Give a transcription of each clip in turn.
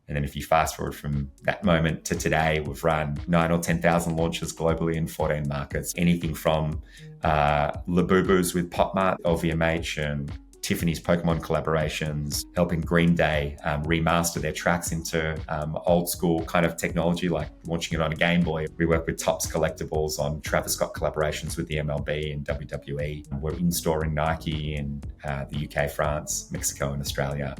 And then if you fast forward from that moment to today, we've run 9 or 10,000 launches globally in 14 markets. Anything from Labubu's with PopMart, LVMH, and Tiffany's Pokemon collaborations, helping Green Day remaster their tracks into old school kind of technology, like launching it on a Game Boy. We work with Topps Collectibles on Travis Scott collaborations with the MLB and WWE. We're in-storing Nike in the UK, France, Mexico, and Australia.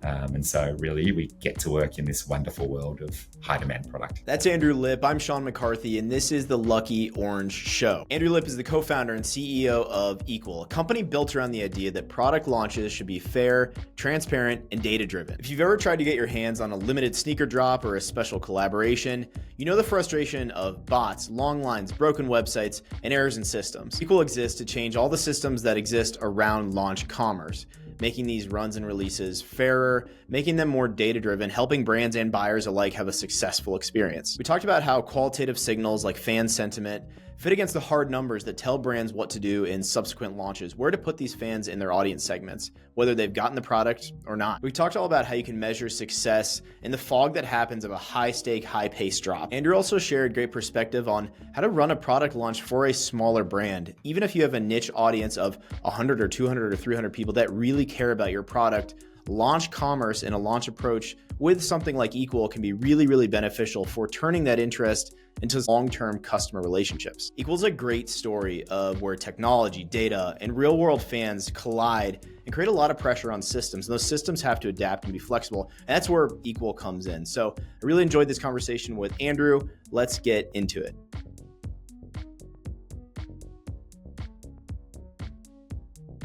And so really we get to work in this wonderful world of high demand product. That's Andrew Lipp. I'm Sean McCarthy, and this is the Lucky Orange Show. Andrew Lipp is the co-founder and CEO of EQL, a company built around the idea that product launches should be fair, transparent, and data-driven. If you've ever tried to get your hands on a limited sneaker drop or a special collaboration, you know the frustration of bots, long lines, broken websites, and errors in systems. EQL exists to change all the systems that exist around launch commerce, making these runs and releases fairer, making them more data-driven, helping brands and buyers alike have a successful experience. We talked about how qualitative signals like fan sentiment fit against the hard numbers that tell brands what to do in subsequent launches, where to put these fans in their audience segments, whether they've gotten the product or not. We talked all about how you can measure success in the fog that happens of a high-stake, high-paced drop. Andrew also shared great perspective on how to run a product launch for a smaller brand, even if you have a niche audience of 100 or 200 or 300 people that really care about your product. Launch commerce and a launch approach with something like EQL can be really, really beneficial for turning that interest into long-term customer relationships. EQL is a great story of where technology, data, and real-world fans collide and create a lot of pressure on systems. And those systems have to adapt and be flexible. And that's where EQL comes in. So I really enjoyed this conversation with Andrew. Let's get into it.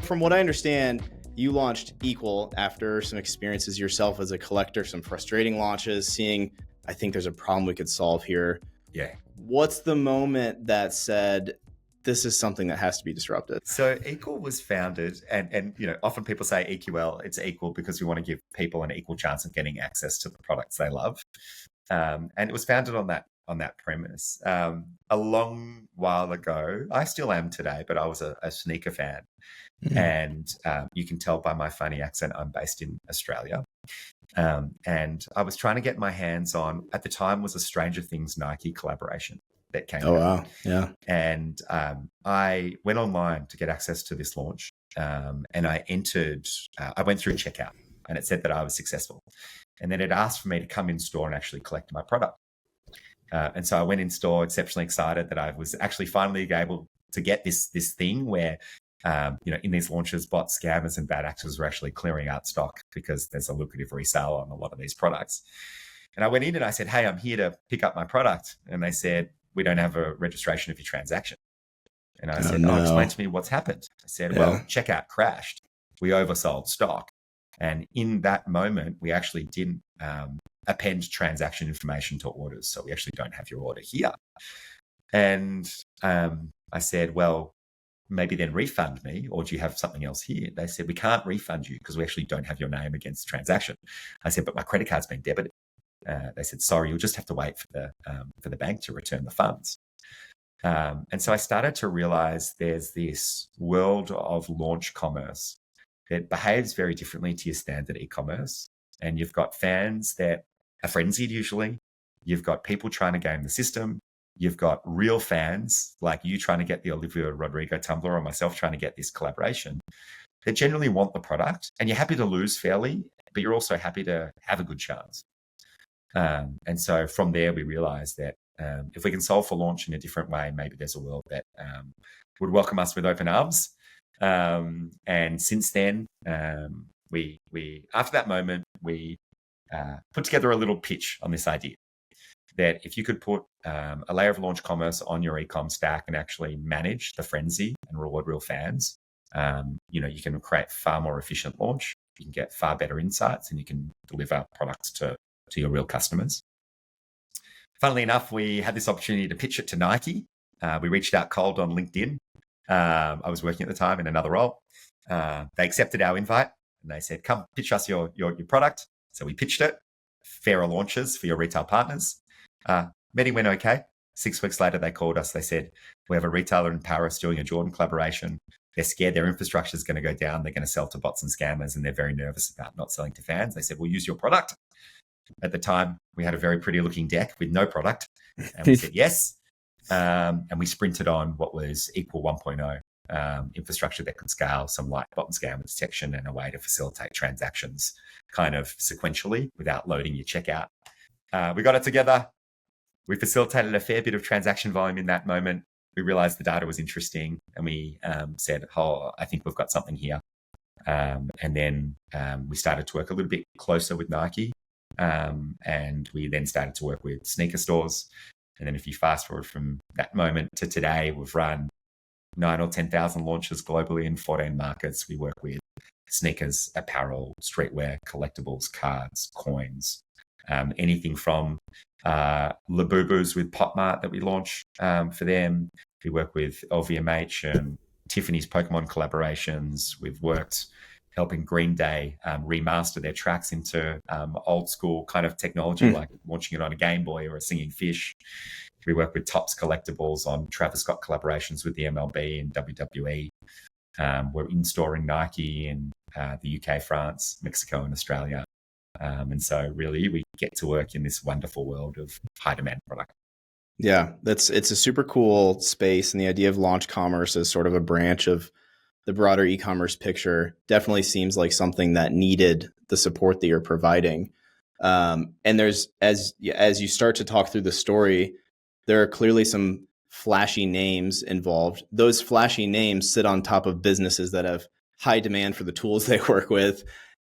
From what I understand, you launched EQL after some experiences yourself as a collector, some frustrating launches, seeing, I think there's a problem we could solve here. Yeah. What's the moment that said, this is something that has to be disrupted? So EQL was founded, and often people say EQL, it's equal because we want to give people an equal chance of getting access to the products they love. And it was founded on that premise. A long while ago, I still am today, but I was a sneaker fan. Mm-hmm. And you can tell by my funny accent, I'm based in Australia. And I was trying to get my hands on, at the time was a Stranger Things Nike collaboration that came out. Oh, wow. Yeah. And I went online to get access to this launch. And I went through checkout and it said that I was successful. And then it asked for me to come in store and actually collect my product. And so I went in store exceptionally excited that I was actually finally able to get this thing where, in these launches, bots, scammers, and bad actors were actually clearing out stock because there's a lucrative resale on a lot of these products. And I went in and I said, hey, I'm here to pick up my product. And they said, we don't have a registration of your transaction. And I said, no. Explain to me what's happened. I said, well, checkout crashed. We oversold stock. And in that moment, we actually didn't append transaction information to orders. So we actually don't have your order here. And I said, well, maybe then refund me, or do you have something else here? They said, we can't refund you because we actually don't have your name against the transaction. I said, but my credit card's been debited. They said, sorry, you'll just have to wait for the bank to return the funds. And so I started to realize there's this world of launch commerce that behaves very differently to your standard e-commerce. And you've got fans that are frenzied usually. You've got people trying to game the system. You've got real fans like you trying to get the Olivia Rodrigo tumbler or myself trying to get this collaboration that generally want the product, and you're happy to lose fairly, but you're also happy to have a good chance. And so from there, we realized that if we can solve for launch in a different way, maybe there's a world that would welcome us with open arms. And since then, we after that moment, we put together a little pitch on this idea that if you could put a layer of launch commerce on your e-com stack and actually manage the frenzy and reward real fans, you can create far more efficient launch. You can get far better insights, and you can deliver products to your real customers. Funnily enough, we had this opportunity to pitch it to Nike. We reached out cold on LinkedIn. I was working at the time in another role. They accepted our invite and they said, come pitch us your product. So we pitched it. Fairer launches for your retail partners. Many went okay. 6 weeks later, they called us. They said, we have a retailer in Paris doing a Jordan collaboration. They're scared their infrastructure is going to go down. They're going to sell to bots and scammers, and they're very nervous about not selling to fans. They said, we'll use your product. At the time, we had a very pretty looking deck with no product, and we said yes. And we sprinted on what was EQL 1.0 infrastructure that could scale, some light bottom scam detection, and a way to facilitate transactions kind of sequentially without loading your checkout. We got it together. We facilitated a fair bit of transaction volume in that moment. We realized the data was interesting, and we said, oh, I think we've got something here. And then we started to work a little bit closer with Nike. And we then started to work with sneaker stores. And then if you fast forward from that moment to today, we've run 9 or 10,000 launches globally in 14 markets. We work with sneakers, apparel, streetwear, collectibles, cards, coins, anything from Labubus with Pop Mart that we launch for them. We work with LVMH and Tiffany's Pokemon collaborations. We've worked helping Green Day remaster their tracks into old school kind of technology, like launching it on a Game Boy or a singing fish. We work with Topps Collectibles on Travis Scott collaborations with the MLB and WWE. We're in-storing Nike in the UK, France, Mexico, and Australia. And so really we get to work in this wonderful world of high demand product. Yeah, it's a super cool space. And the idea of launch commerce as sort of a branch of the broader e-commerce picture definitely seems like something that needed the support that you're providing. And there's, as you start to talk through the story, there are clearly some flashy names involved. Those flashy names sit on top of businesses that have high demand for the tools they work with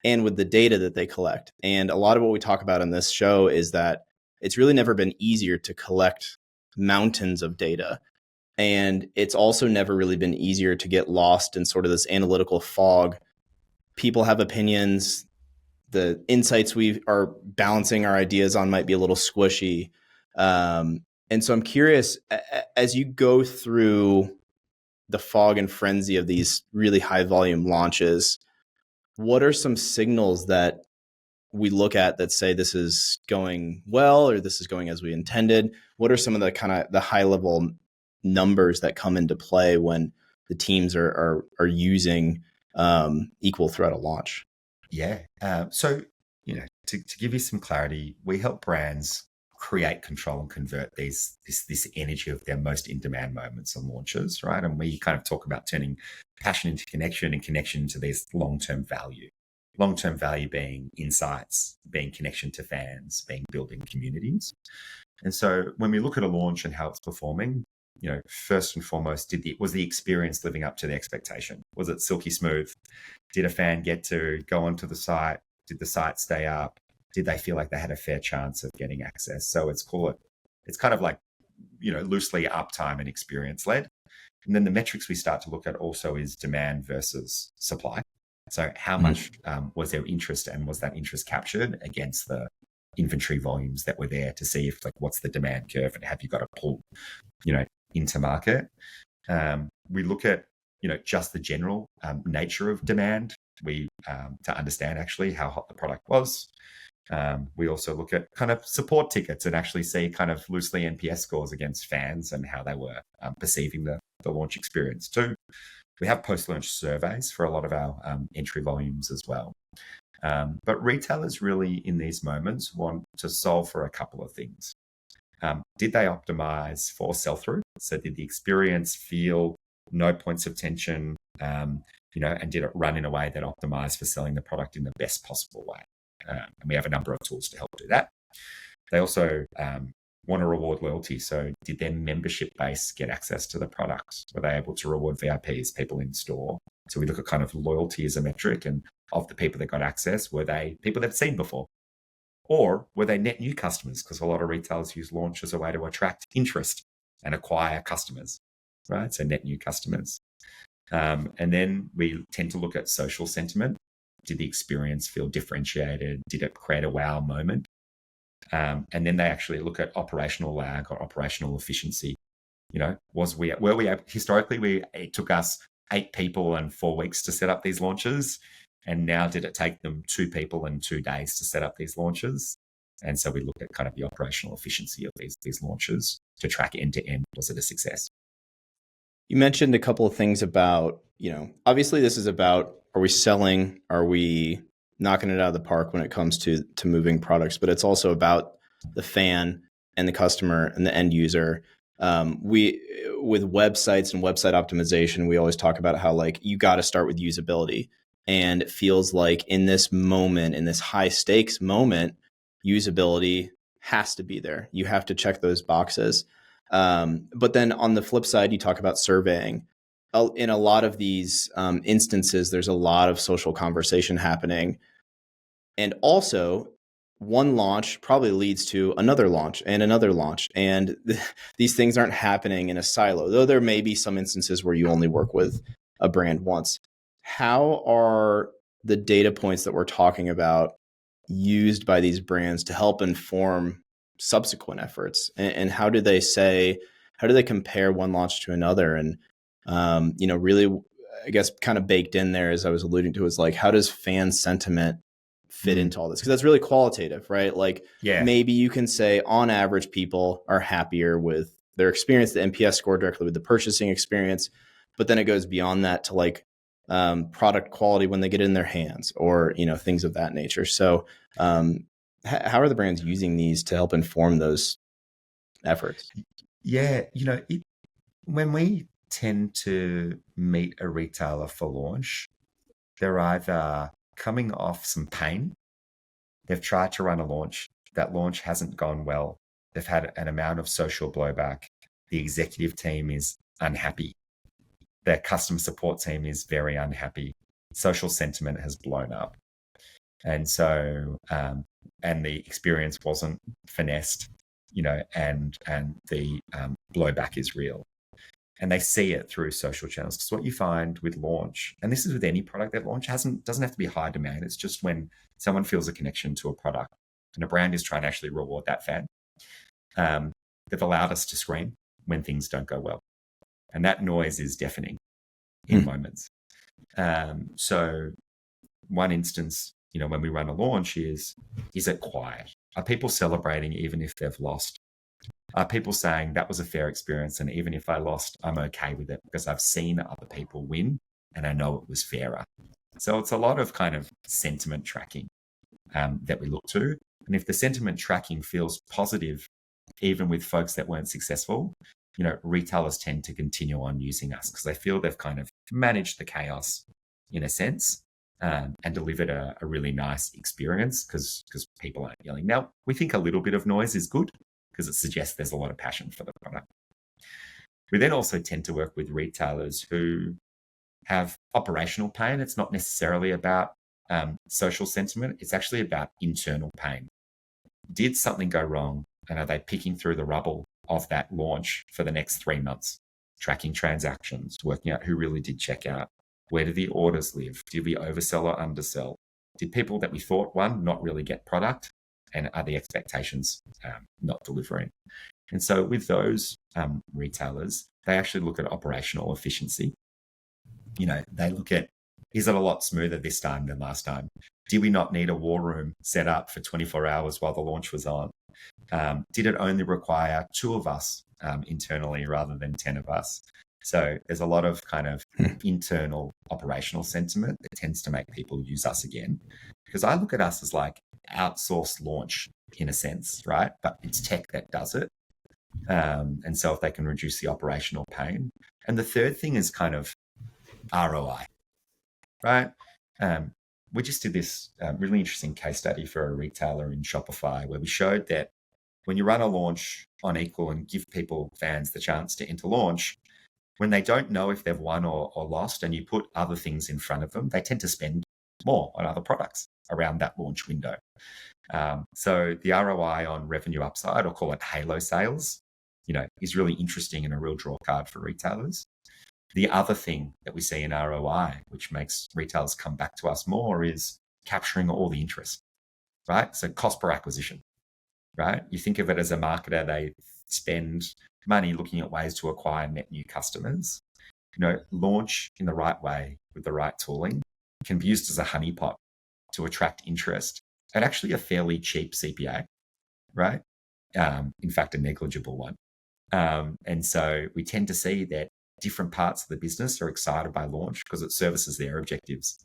and with the data that they collect. And a lot of what we talk about on this show is that it's really never been easier to collect mountains of data. And it's also never really been easier to get lost in sort of this analytical fog. People have opinions. The insights we are balancing our ideas on might be a little squishy. And so I'm curious, as you go through the fog and frenzy of these really high volume launches, what are some signals that we look at that say this is going well or this is going as we intended? What are some of the kind of the high level numbers that come into play when the teams are using EQL throughout a launch? Yeah. So, to give you some clarity, we help brands create, control, and convert this energy of their most in-demand moments and launches, right? And we kind of talk about turning passion into connection and connection into this long-term value. Long-term value being insights, being connection to fans, being building communities. And so when we look at a launch and how it's performing, first and foremost, was the experience living up to the expectation? Was it silky smooth? Did a fan get to go onto the site? Did the site stay up? Did they feel like they had a fair chance of getting access? So it's kind of like, loosely uptime and experience led. And then the metrics we start to look at also is demand versus supply. So how much was there interest, and was that interest captured against the inventory volumes that were there, to see if what's the demand curve and have you got to pull, into market. We look at, just the general nature of demand. We to understand actually how hot the product was. We also look at kind of support tickets and actually see kind of loosely NPS scores against fans and how they were perceiving the launch experience too. We have post-launch surveys for a lot of our entry volumes as well. But retailers really in these moments want to solve for a couple of things. Did they optimize for sell-through? So did the experience feel no points of tension, and did it run in a way that optimized for selling the product in the best possible way? And we have a number of tools to help do that. They also want to reward loyalty. So did their membership base get access to the products? Were they able to reward VIPs, people in store? So we look at kind of loyalty as a metric, and of the people that got access, were they people they've seen before? Or were they net new customers? Because a lot of retailers use launch as a way to attract interest and acquire customers, right? So net new customers. And then we tend to look at social sentiment. Did the experience feel differentiated? Did it create a wow moment? And then they actually look at operational lag or operational efficiency. Historically, it took us 8 people and 4 weeks to set up these launches. And now did it take them 2 people and 2 days to set up these launches? And so we look at kind of the operational efficiency of these launches to track end to end. Was it a success? You mentioned a couple of things about, obviously this is about, are we selling? Are we knocking it out of the park when it comes to moving products, but it's also about the fan and the customer and the end user. We with websites and website optimization, we always talk about how like you got to start with usability, and it feels like in this moment, in this high stakes moment, usability has to be there. You have to check those boxes. But then on the flip side, you talk about surveying. In a lot of these instances, there's a lot of social conversation happening. And also, one launch probably leads to another launch and another launch. And these things aren't happening in a silo, though there may be some instances where you only work with a brand once. How are the data points that we're talking about used by these brands to help inform subsequent efforts? And how do they compare one launch to another? And, really, I guess kind of baked in there, as I was alluding to, is like, how does fan sentiment fit into all this? Because that's really qualitative, right? Like, maybe you can say on average, people are happier with their experience, the NPS score directly with the purchasing experience. But then it goes beyond that to like product quality when they get it in their hands, or, things of that nature. So how are the brands using these to help inform those efforts? Yeah, when we tend to meet a retailer for launch, they're either coming off some pain. They've tried to run a launch. That launch hasn't gone well. They've had an amount of social blowback. The executive team is unhappy. Their customer support team is very unhappy. Social sentiment has blown up. And so, and the experience wasn't finessed, and the blowback is real. And they see it through social channels. Because what you find with launch, and this is with any product that launch, doesn't have to be high demand. It's just when someone feels a connection to a product, and a brand is trying to actually reward that fan. They've allowed us to scream when things don't go well. And that noise is deafening in moments. So one instance, when we run a launch is it quiet? Are people celebrating even if they've lost? Are people saying that was a fair experience, and even if I lost, I'm okay with it because I've seen other people win and I know it was fairer? So it's a lot of kind of sentiment tracking that we look to. And if the sentiment tracking feels positive, even with folks that weren't successful, retailers tend to continue on using us because they feel they've kind of managed the chaos in a sense, and delivered a really nice experience because people aren't yelling. Now, we think a little bit of noise is good because it suggests there's a lot of passion for the product. We then also tend to work with retailers who have operational pain. It's not necessarily about social sentiment. It's actually about internal pain. Did something go wrong? And are they picking through the rubble of that launch for the next 3 months, tracking transactions, working out who really did check out? Where do the orders live? Did we oversell or undersell? Did people that we thought won not really get product? And are the expectations not delivering? And so with those retailers, they actually look at operational efficiency. They look at, is it a lot smoother this time than last time? Did we not need a war room set up for 24 hours while the launch was on? Did it only require 2 of us internally rather than 10 of us? So there's a lot of kind of internal operational sentiment that tends to make people use us again. Because I look at us as like outsourced launch in a sense, right? But it's tech that does it. And so if they can reduce the operational pain. And the third thing is kind of ROI, right? We just did this really interesting case study for a retailer in Shopify where we showed that when you run a launch on Equal and give fans the chance to enter launch, when they don't know if they've won or lost and you put other things in front of them, they tend to spend more on other products around that launch window. So the ROI on revenue upside, or call it halo sales, is really interesting and a real draw card for retailers. The other thing that we see in ROI, which makes retailers come back to us more, is capturing all the interest, right? So cost per acquisition, right? You think of it as a marketer, they spend money looking at ways to acquire net new customers. Launch in the right way with the right tooling can be used as a honeypot to attract interest at actually a fairly cheap CPA, right? In fact, a negligible one. And so we tend to see that different parts of the business are excited by launch because it services their objectives.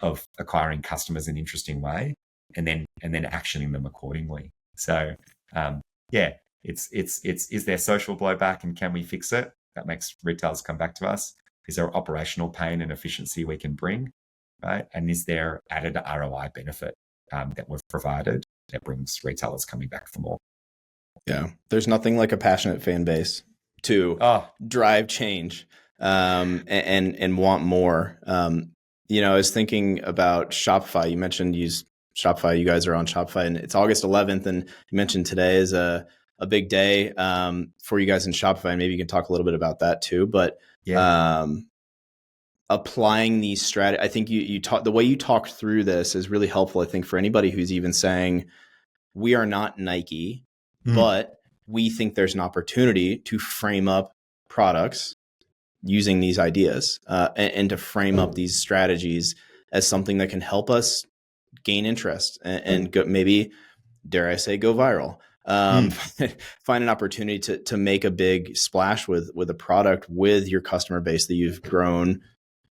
of acquiring customers in an interesting way, and then actioning them accordingly. So yeah, it's is there social blowback, and can we fix it? That makes retailers come back to us. Is there operational pain and efficiency we can bring, right? And is there added ROI benefit that we've provided that brings retailers coming back for more? Yeah, there's nothing like a passionate fan base to drive change and want more. I was thinking about Shopify. You mentioned use Shopify. You guys are on Shopify, and it's August 11th, and you mentioned today is a big day for you guys in Shopify. And maybe you can talk a little bit about that too. But applying these strategies, I think the way you talked through this is really helpful. I think for anybody who's even saying, we are not Nike, but we think there's an opportunity to frame up products using these ideas and to frame up these strategies as something that can help us gain interest and go, maybe, dare I say, go viral. Find an opportunity to make a big splash with a product with your customer base that you've grown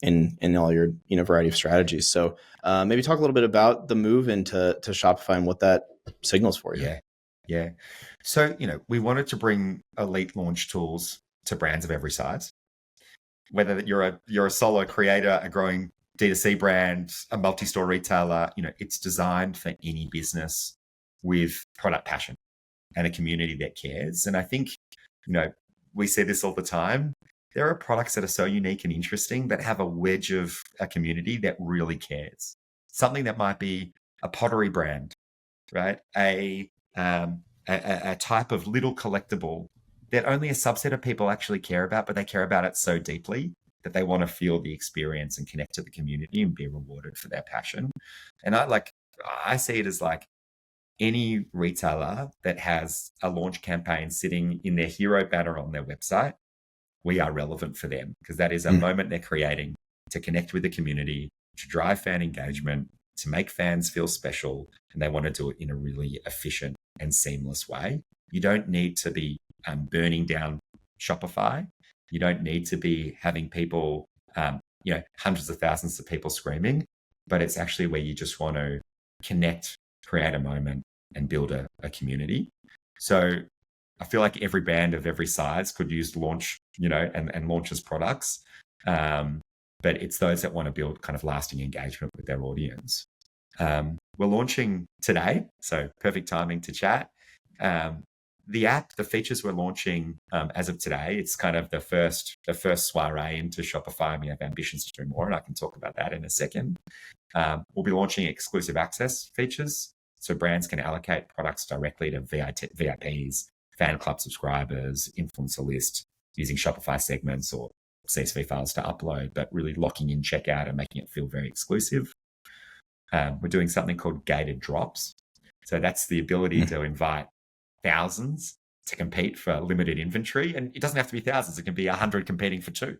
in all your variety of strategies. So maybe talk a little bit about the move into Shopify and what that signals for you. Yeah. So, we wanted to bring elite launch tools to brands of every size. Whether you're a solo creator, a growing D2C brand, a multi-store retailer, it's designed for any business with product passion and a community that cares. And I think, we say this all the time. There are products that are so unique and interesting that have a wedge of a community that really cares. Something that might be a pottery brand, right? A type of little collectible that only a subset of people actually care about, but they care about it so deeply that they want to feel the experience and connect to the community and be rewarded for their passion. And I see it as like any retailer that has a launch campaign sitting in their hero banner on their website, we are relevant for them because that is a moment they're creating to connect with the community, to drive fan engagement, to make fans feel special, and they want to do it in a really efficient and seamless way. You don't need to be burning down Shopify. You don't need to be having people, hundreds of thousands of people screaming, but it's actually where you just want to connect, create a moment, and build a community. So I feel like every brand of every size could use launch, and launch as products. But it's those that want to build kind of lasting engagement with their audience. We're launching today, so perfect timing to chat. The app, the features we're launching as of today, it's kind of the first soiree into Shopify. We have ambitions to do more, and I can talk about that in a second. We'll be launching exclusive access features, so brands can allocate products directly to VIPs, fan club subscribers, influencer list, using Shopify segments or CSV files to upload, but really locking in checkout and making it feel very exclusive. We're doing something called gated drops. So that's the ability to invite thousands to compete for limited inventory. And it doesn't have to be thousands. It can be 100 competing for two.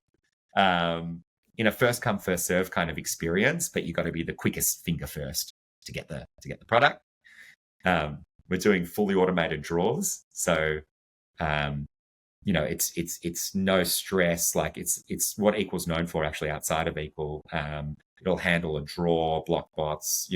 In a first come, first serve kind of experience, but you've got to be the quickest finger first to get the product. We're doing fully automated draws. So, it's no stress. Like it's what Equal's known for actually outside of Equal. It'll handle a draw, block bots,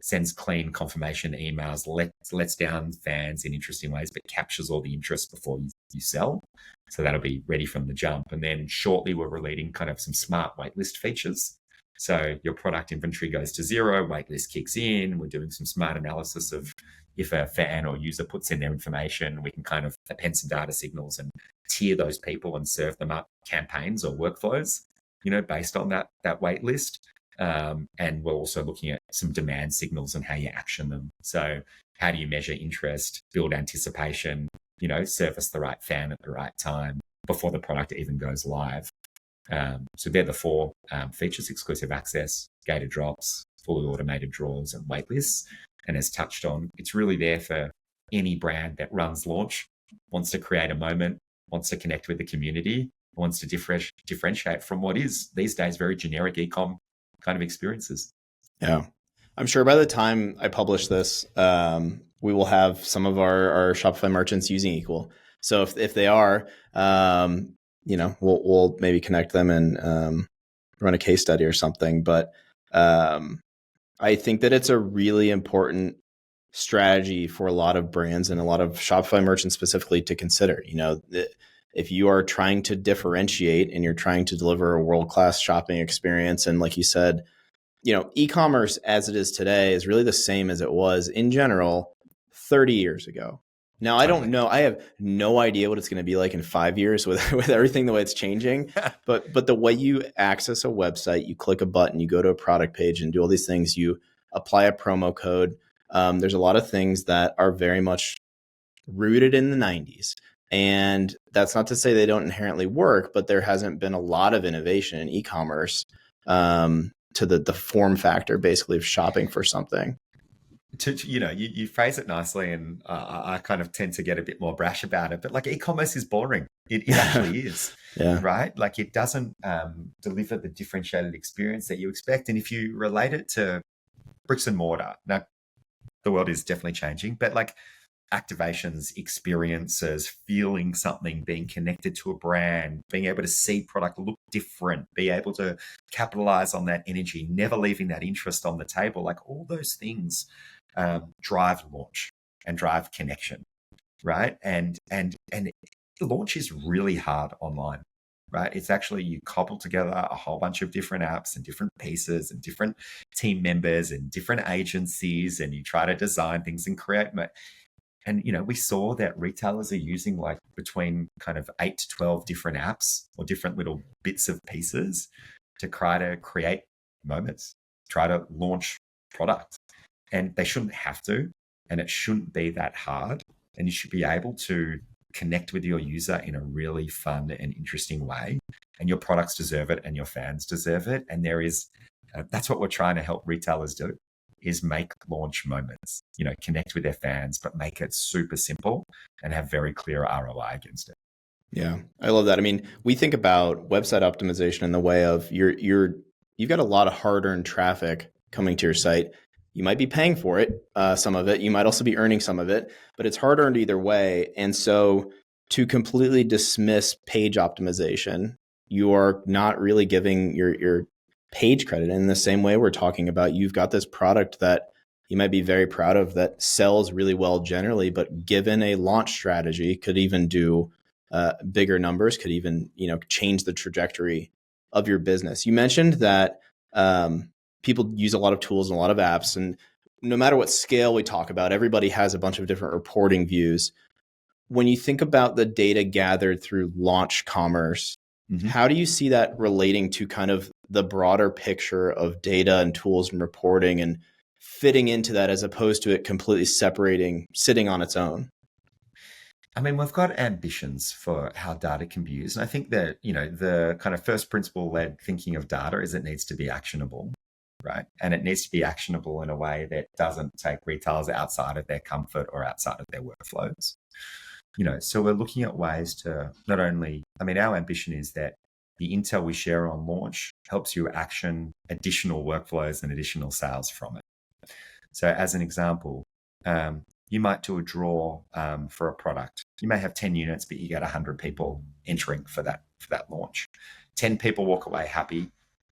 sends clean confirmation emails, lets down fans in interesting ways, but captures all the interest before you sell. So that'll be ready from the jump. And then shortly we're releasing kind of some smart waitlist features. So your product inventory goes to zero, waitlist kicks in. We're doing some smart analysis of if a fan or user puts in their information, we can kind of append some data signals and tier those people and serve them up campaigns or workflows, based on that waitlist. And we're also looking at some demand signals and how you action them. So how do you measure interest, build anticipation, service the right fan at the right time before the product even goes live. So they're the four features: exclusive access, gated drops, fully automated draws, and waitlists. And as touched on, it's really there for any brand that runs launch, wants to create a moment, wants to connect with the community, wants to differentiate from what is these days very generic e-com kind of experiences. Yeah. I'm sure by the time I publish this, we will have some of our Shopify merchants using Equal. So if they are, we'll maybe connect them and run a case study or something. But I think that it's a really important strategy for a lot of brands and a lot of Shopify merchants specifically to consider. If you are trying to differentiate and you're trying to deliver a world-class shopping experience, and like you said, e-commerce as it is today is really the same as it was in general 30 years ago. Now, I don't know. I have no idea what it's going to be like in 5 years with everything the way it's changing. But the way you access a website, you click a button, you go to a product page and do all these things, you apply a promo code. There's a lot of things that are very much rooted in the 90s. And that's not to say they don't inherently work, but there hasn't been a lot of innovation in e-commerce to the form factor, basically, of shopping for something. You phrase it nicely, and I kind of tend to get a bit more brash about it. But like, e-commerce is boring. It actually is, yeah. Right? Like, it doesn't deliver the differentiated experience that you expect. And if you relate it to bricks and mortar, now the world is definitely changing, but like activations, experiences, feeling something, being connected to a brand, being able to see product look different, be able to capitalize on that energy, never leaving that interest on the table, like all those things drive launch and drive connection, right? And launch is really hard online, right? It's actually, you cobble together a whole bunch of different apps and different pieces and different team members and different agencies, and you try to design things and create. And, we saw that retailers are using like between kind of 8 to 12 different apps or different little bits of pieces to try to create moments, try to launch product. And they shouldn't have to, and it shouldn't be that hard. And you should be able to connect with your user in a really fun and interesting way. And your products deserve it, and your fans deserve it. And that's what we're trying to help retailers do, is make launch moments, connect with their fans, but make it super simple and have very clear ROI against it. Yeah, I love that. I mean, we think about website optimization in the way of you've got a lot of hard-earned traffic coming to your site. You might be paying for it, some of it. You might also be earning some of it, but it's hard-earned either way. And so to completely dismiss page optimization, you are not really giving your page credit. In the same way we're talking about, you've got this product that you might be very proud of that sells really well generally, but given a launch strategy, could even do bigger numbers, could even change the trajectory of your business. You mentioned that people use a lot of tools and a lot of apps, and no matter what scale we talk about, everybody has a bunch of different reporting views. When you think about the data gathered through launch commerce, how do you see that relating to kind of the broader picture of data and tools and reporting and fitting into that, as opposed to it completely separating, sitting on its own? I mean, we've got ambitions for how data can be used. And I think that, the kind of first principle led thinking of data is it needs to be actionable, right? And it needs to be actionable in a way that doesn't take retailers outside of their comfort or outside of their workflows. So we're looking at ways to not only, our ambition is that the intel we share on launch helps you action additional workflows and additional sales from it. So as an example, you might do a draw for a product. You may have 10 units, but you get 100 people entering for that launch. 10 people walk away happy.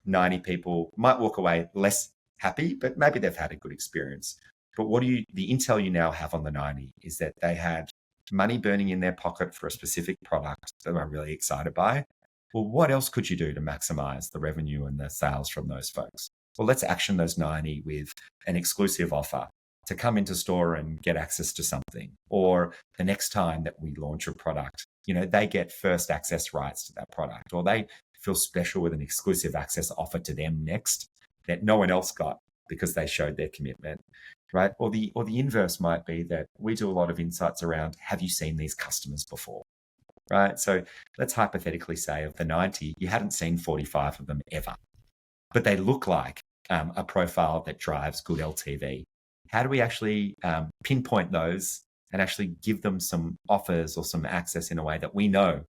90 people might walk away less happy, but maybe they've had a good experience. But the intel you now have on the 90 is that they had money burning in their pocket for a specific product that they're really excited by. Well, what else could you do to maximize the revenue and the sales from those folks? Well, let's action those 90 with an exclusive offer to come into store and get access to something. Or the next time that we launch a product, they get first access rights to that product, or they feel special with an exclusive access offer to them next that no one else got because they showed their commitment, right? Or the inverse might be that we do a lot of insights around, have you seen these customers before? Right? So let's hypothetically say of the 90, you hadn't seen 45 of them ever, but they look like a profile that drives good LTV. How do we actually pinpoint those and actually give them some offers or some access in a way that we know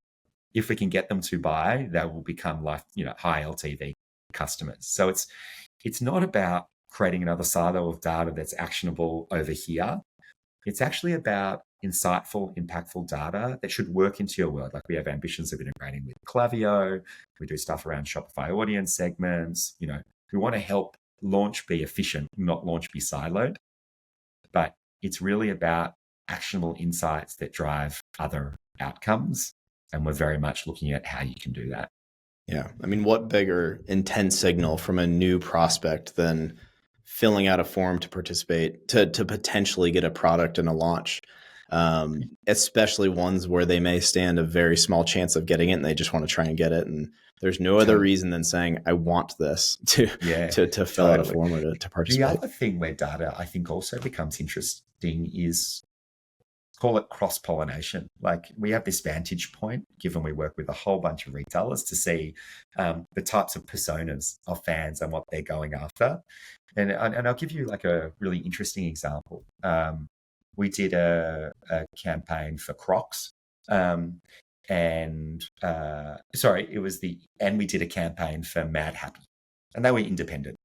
if we can get them to buy, they will become high LTV customers. So it's not about creating another silo of data that's actionable over here. It's actually about insightful, impactful data that should work into your world. Like, we have ambitions of integrating with Klaviyo. We do stuff around Shopify audience segments. We want to help launch be efficient, not launch be siloed. But it's really about actionable insights that drive other outcomes. And we're very much looking at how you can do that. Yeah. I mean, what bigger intent signal from a new prospect than filling out a form to participate, to potentially get a product in a launch, especially ones where they may stand a very small chance of getting it and they just want to try and get it. And there's no other reason than saying, I want this to fill out a form or to participate. The other thing where data, I think, also becomes interesting is, call it cross-pollination. Like, we have this vantage point, given we work with a whole bunch of retailers, to see the types of personas of fans and what they're going after. And I'll give you like a really interesting example. We did a campaign for Crocs. And we did a campaign for Mad Happy, and they were independent.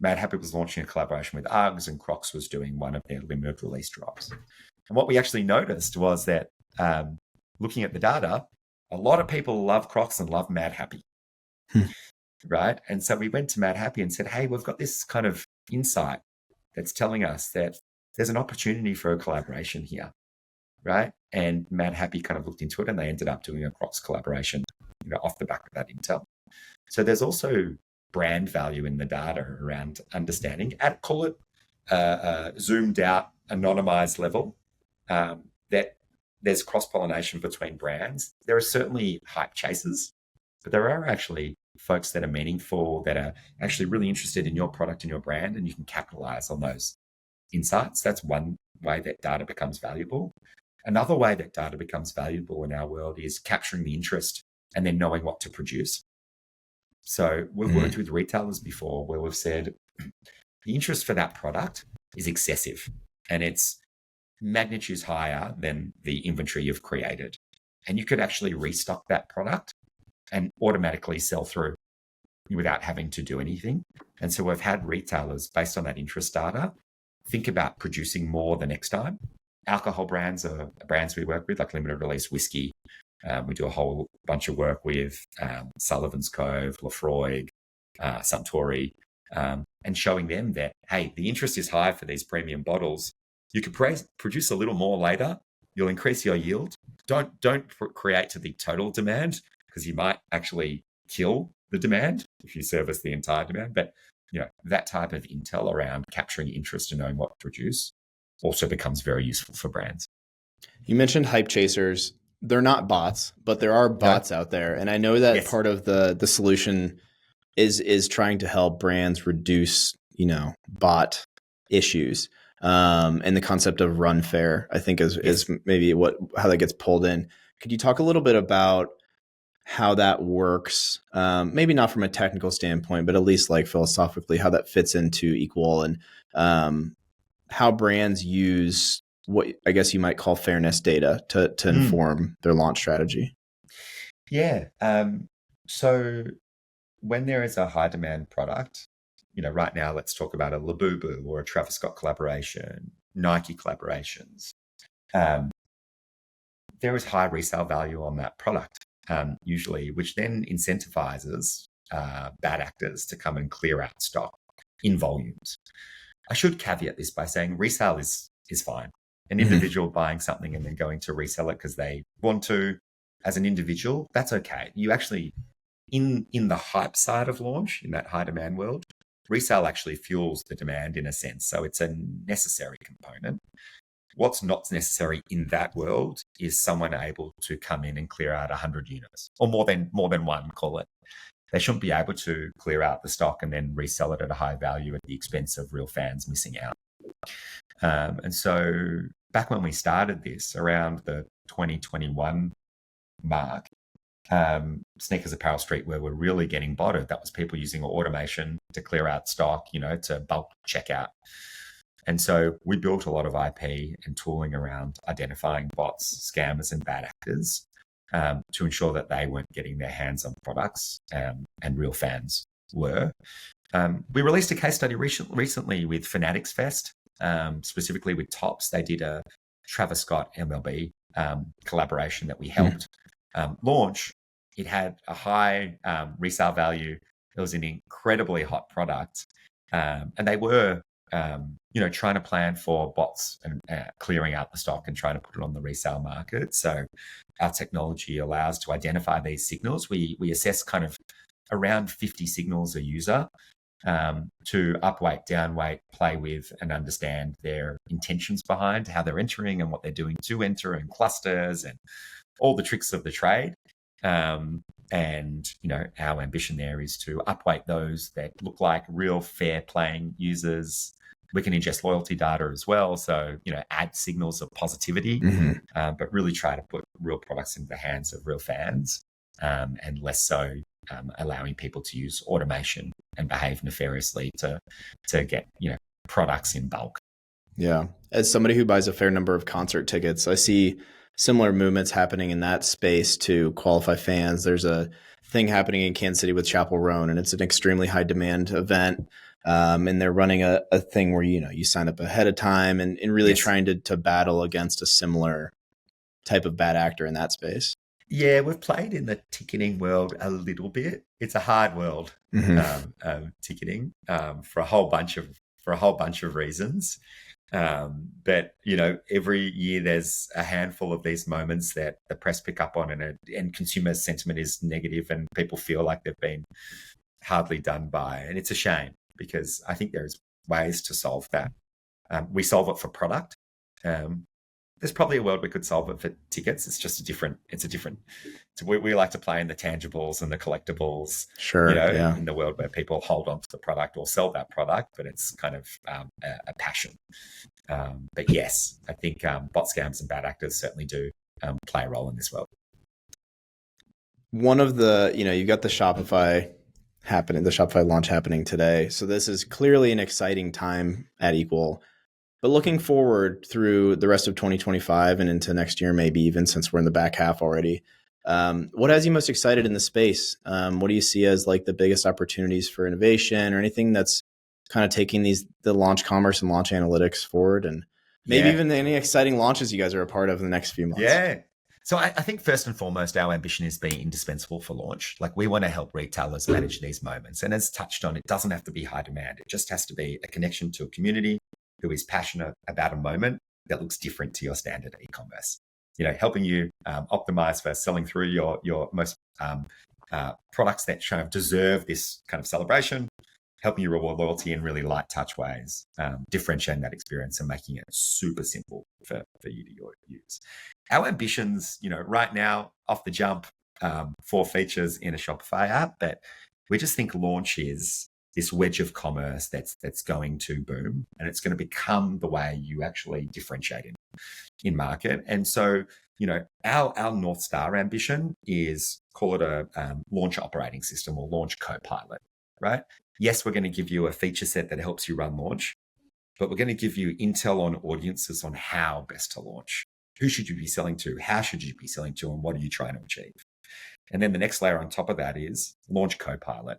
Mad Happy was launching a collaboration with Uggs, and Crocs was doing one of their limited release drops. And what we actually noticed was that, looking at the data, a lot of people love Crocs and love Mad Happy, right? And so we went to Mad Happy and said, hey, we've got this kind of insight that's telling us that there's an opportunity for a collaboration here, right? And Mad Happy kind of looked into it, and they ended up doing a Crocs collaboration, off the back of that intel. So there's also brand value in the data around understanding, at call it zoomed out, anonymized level, that there's cross-pollination between brands. There are certainly hype chasers, but there are actually folks that are meaningful, that are actually really interested in your product and your brand, and you can capitalize on those insights. That's one way that data becomes valuable. Another way that data becomes valuable in our world is capturing the interest and then knowing what to produce. So we've worked with retailers before where we've said the interest for that product is excessive, and it's magnitudes higher than the inventory you've created. And you could actually restock that product and automatically sell through without having to do anything. And so we've had retailers, based on that interest data, think about producing more the next time. Alcohol brands are brands we work with, like limited release whiskey. We do a whole bunch of work with Sullivan's Cove, Lafroig, Suntory, and showing them that, hey, the interest is high for these premium bottles. You could produce a little more later. You'll increase your yield. Don't create to the total demand, because you might actually kill the demand if you service the entire demand. But that type of intel around capturing interest and knowing what to produce also becomes very useful for brands. You mentioned hype chasers. They're not bots, but there are bots out there. And I know that part of the solution is trying to help brands reduce, bot issues. And the concept of run fair, I think is maybe how that gets pulled in. Could you talk a little bit about how that works? Maybe not from a technical standpoint, but at least like philosophically, how that fits into EQL, and how brands use what I guess you might call fairness data to inform their launch strategy. Yeah. So when there is a high demand product, right now, let's talk about a Labubu or a Travis Scott collaboration, Nike collaborations. There is high resale value on that product, usually, which then incentivizes bad actors to come and clear out stock in volumes. I should caveat this by saying resale is fine. An individual buying something and then going to resell it because they want to, as an individual, that's okay. You actually, in the hype side of launch, in that high demand world, resale actually fuels the demand in a sense. So it's a necessary component. What's not necessary in that world is someone able to come in and clear out 100 units or more than one, call it. They shouldn't be able to clear out the stock and then resell it at a high value at the expense of real fans missing out. And so back when we started this around the 2021 mark, Sneakers Apparel Street, where we're really getting botted, that was people using automation to clear out stock, to bulk checkout. And so we built a lot of IP and tooling around identifying bots, scammers, and bad actors to ensure that they weren't getting their hands on products and real fans were. We released a case study recently with Fanatics Fest, specifically with Topps. They did a Travis Scott MLB collaboration that we helped launch. It had a high resale value. It was an incredibly hot product. And they were, trying to plan for bots and clearing out the stock and trying to put it on the resale market. So our technology allows to identify these signals. We assess kind of around 50 signals a user to upweight, downweight, play with, and understand their intentions behind how they're entering and what they're doing to enter, and clusters and all the tricks of the trade. And our ambition there is to upweight those that look like real fair playing users. We can ingest loyalty data as well, so add signals of positivity, but really try to put real products into the hands of real fans, and less so allowing people to use automation and behave nefariously to get products in bulk. Yeah, as somebody who buys a fair number of concert tickets, I see similar movements happening in that space to qualify fans. There's a thing happening in Kansas City with Chapel Roan, and it's an extremely high demand event. And they're running a thing where, you sign up ahead of time and really Yes. trying to battle against a similar type of bad actor in that space. Yeah, we've played in the ticketing world a little bit. It's a hard world, ticketing, for a whole bunch of reasons. But every year there's a handful of these moments that the press pick up on, and consumer sentiment is negative, and people feel like they've been hardly done by. And it's a shame, because I think there's ways to solve that. We solve it for product. There's probably a world we could solve it for tickets. We like to play in the tangibles and the collectibles, Sure. in the world where people hold on to the product or sell that product, but it's kind of a passion. But yes, I think bot scams and bad actors certainly do play a role in this world. One of the, you've got the Shopify launch happening today. So this is clearly an exciting time at EQL. But looking forward through the rest of 2025 and into next year, maybe even, since we're in the back half already, what has you most excited in the space? What do you see as like the biggest opportunities for innovation, or anything that's kind of taking the launch commerce and launch analytics forward, and maybe even any exciting launches you guys are a part of in the next few months? Yeah. So I think first and foremost, our ambition is being indispensable for launch. Like, we want to help retailers manage these moments. And as touched on, it doesn't have to be high demand. It just has to be a connection to a community who is passionate about a moment that looks different to your standard e-commerce. Helping you optimize for selling through your most products that kind of deserve this kind of celebration, helping you reward loyalty in really light touch ways, differentiating that experience and making it super simple for you to use. Our ambitions, right now, off the jump, 4 features in a Shopify app, but we just think launch is this wedge of commerce that's going to boom, and it's going to become the way you actually differentiate in market. And so, our North Star ambition is, call it a launch operating system or launch co-pilot, right? Yes, we're going to give you a feature set that helps you run launch, but we're going to give you intel on audiences on how best to launch. Who should you be selling to? How should you be selling to? And what are you trying to achieve? And then the next layer on top of that is launch co-pilot.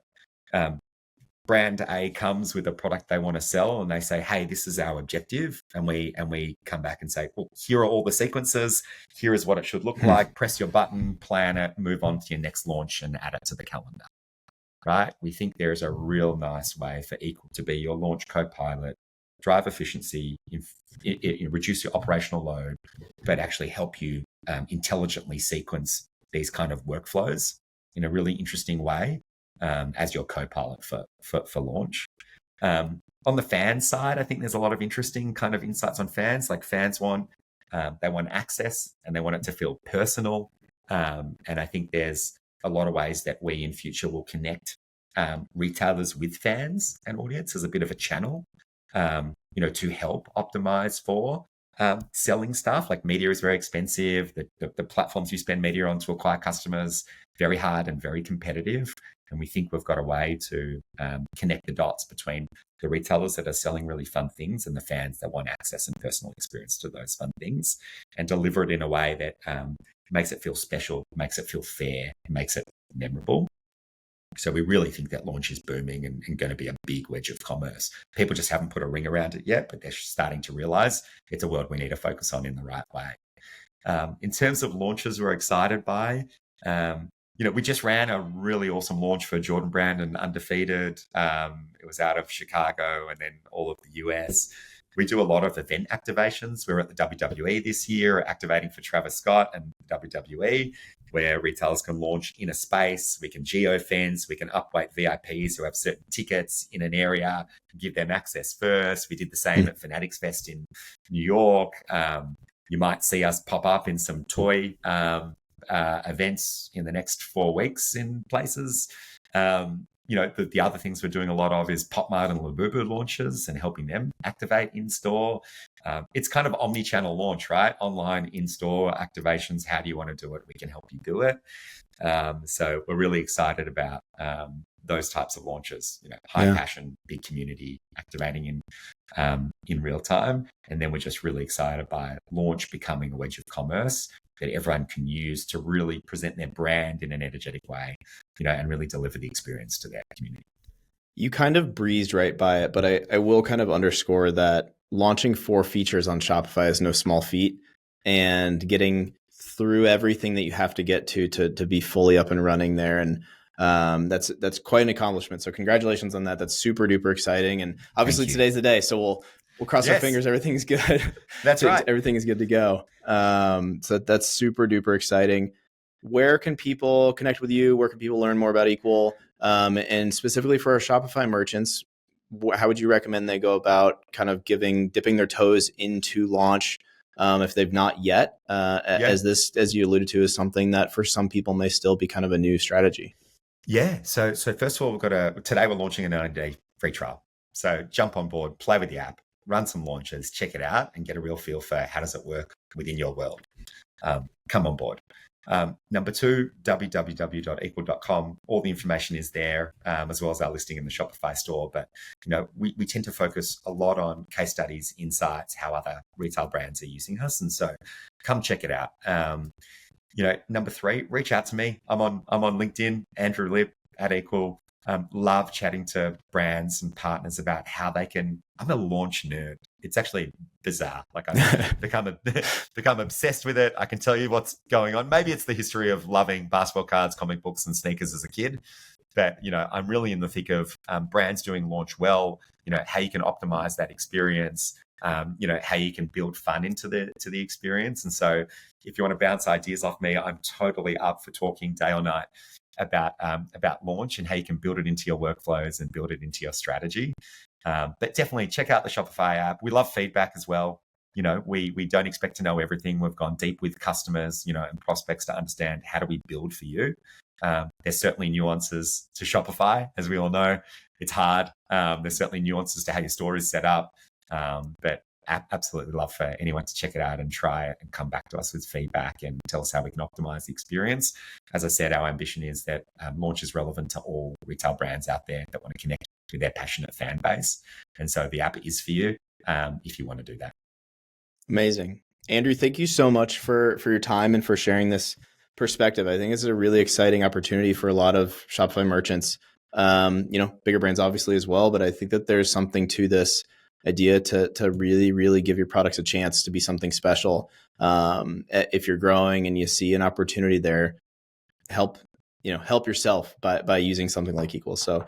Brand A comes with a product they want to sell, and they say, hey, this is our objective. And we come back and say, well, here are all the sequences. Here is what it should look like. Press your button, plan it, move on to your next launch, and add it to the calendar, right? We think there is a real nice way for EQL to be your launch co-pilot, drive efficiency, reduce your operational load, but actually help you intelligently sequence these kind of workflows in a really interesting way, as your co-pilot for launch. On the fan side, I think there's a lot of interesting kind of insights on fans. Like, fans want access, and they want it to feel personal. And I think there's a lot of ways that we in future will connect retailers with fans and audience as a bit of a channel, to help optimize for selling stuff. Like, media is very expensive. The platforms you spend media on to acquire customers, very hard and very competitive. And we think we've got a way to connect the dots between the retailers that are selling really fun things and the fans that want access and personal experience to those fun things, and deliver it in a way that makes it feel special, makes it feel fair, makes it memorable. So we really think that launch is booming and going to be a big wedge of commerce. People just haven't put a ring around it yet, but they're starting to realize it's a world we need to focus on in the right way. In terms of launches we're excited by, we just ran a really awesome launch for Jordan Brand and Undefeated. It was out of Chicago and then all of the US. We do a lot of event activations. We're at the WWE this year, activating for Travis Scott and WWE, where retailers can launch in a space. We can geo-fence, we can upweight VIPs who have certain tickets in an area, give them access first. We did the same at Fanatics Fest in New York. You might see us pop up in some toy events in the next 4 weeks in places. The other things we're doing a lot of is Pop Mart and Labubu launches and helping them activate in store. It's kind of omni-channel launch, right? Online, in-store activations. How do you want to do it? We can help you do it. So we're really excited about those types of launches. High passion, big community, activating in real time. And then we're just really excited by launch becoming a wedge of commerce that everyone can use to really present their brand in an energetic way, and really deliver the experience to their community. You kind of breezed right by it, but I will kind of underscore that launching 4 features on Shopify is no small feat, and getting through everything that you have to get to be fully up and running there. And that's quite an accomplishment. So congratulations on that. That's super duper exciting. And obviously today's the day. So we'll cross our fingers. Everything's good. That's right. Everything is good to go. So that's super duper exciting. Where can people connect with you? Where can people learn more about EQL? And specifically for our Shopify merchants, how would you recommend they go about kind of dipping their toes into launch if they've not yet, as you alluded to, is something that for some people may still be kind of a new strategy? Yeah. So first of all, today we're launching a 90-day free trial. So jump on board, play with the app, run some launches, check it out, and get a real feel for how does it work within your world. Come on board. Number 2, www.equal.com. All the information is there, as well as our listing in the Shopify store. But, we tend to focus a lot on case studies, insights, how other retail brands are using us. And so come check it out. Number 3, reach out to me. I'm on LinkedIn, Andrew Lipp at Equal. Love chatting to brands and partners about how they can. I'm a launch nerd. It's actually bizarre. Like I've become obsessed with it. I can tell you what's going on. Maybe it's the history of loving basketball cards, comic books, and sneakers as a kid. But I'm really in the thick of brands doing launch well. How you can optimize that experience. How you can build fun into the experience. And so, if you want to bounce ideas off me, I'm totally up for talking day or night about launch and how you can build it into your workflows and build it into your strategy. But definitely check out the Shopify app. We love feedback as well. We don't expect to know everything. We've gone deep with customers, and prospects to understand how do we build for you. There's certainly nuances to Shopify, as we all know. It's hard. There's certainly nuances to how your store is set up. But absolutely love for anyone to check it out and try it and come back to us with feedback and tell us how we can optimize the experience. As I said, our ambition is that launch is relevant to all retail brands out there that want to connect with their passionate fan base. And so the app is for you if you want to do that. Amazing. Andrew, thank you so much for your time and for sharing this perspective. I think this is a really exciting opportunity for a lot of Shopify merchants, bigger brands obviously as well, but I think that there's something to this idea to really, really give your products a chance to be something special. If you're growing and you see an opportunity there, help yourself by using something like EQL. So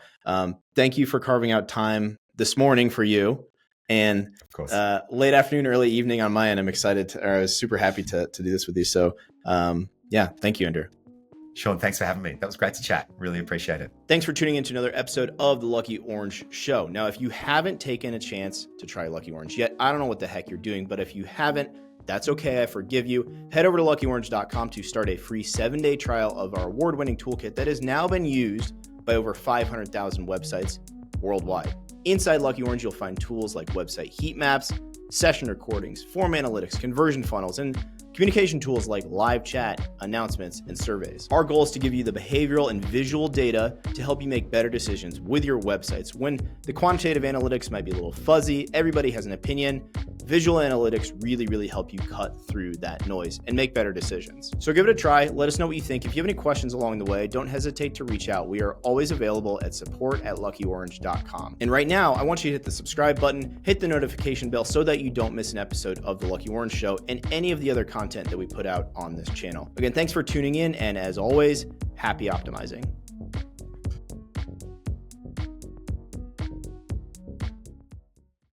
thank you for carving out time this morning for you, and of course, late afternoon, early evening on my end. I was super happy to do this with you. So thank you, Andrew. Sean, thanks for having me. That was great to chat. Really appreciate it. Thanks for tuning in to another episode of the Lucky Orange Show. Now, if you haven't taken a chance to try Lucky Orange yet, I don't know what the heck you're doing, but if you haven't, that's okay. I forgive you. Head over to luckyorange.com to start a free 7-day trial of our award-winning toolkit that has now been used by over 500,000 websites worldwide. Inside Lucky Orange, you'll find tools like website heat maps, session recordings, form analytics, conversion funnels, and communication tools like live chat, announcements, and surveys. Our goal is to give you the behavioral and visual data to help you make better decisions with your websites. When the quantitative analytics might be a little fuzzy, everybody has an opinion. visual analytics really help you cut through that noise and make better decisions. So give it a try. Let us know what you think. If you have any questions along the way, don't hesitate to reach out. We are always available at support@luckyorange.com. And right now, I want you to hit the subscribe button, hit the notification bell so that you don't miss an episode of The Lucky Orange Show and any of the other content that we put out on this channel. Again, thanks for tuning in, and as always, happy optimizing.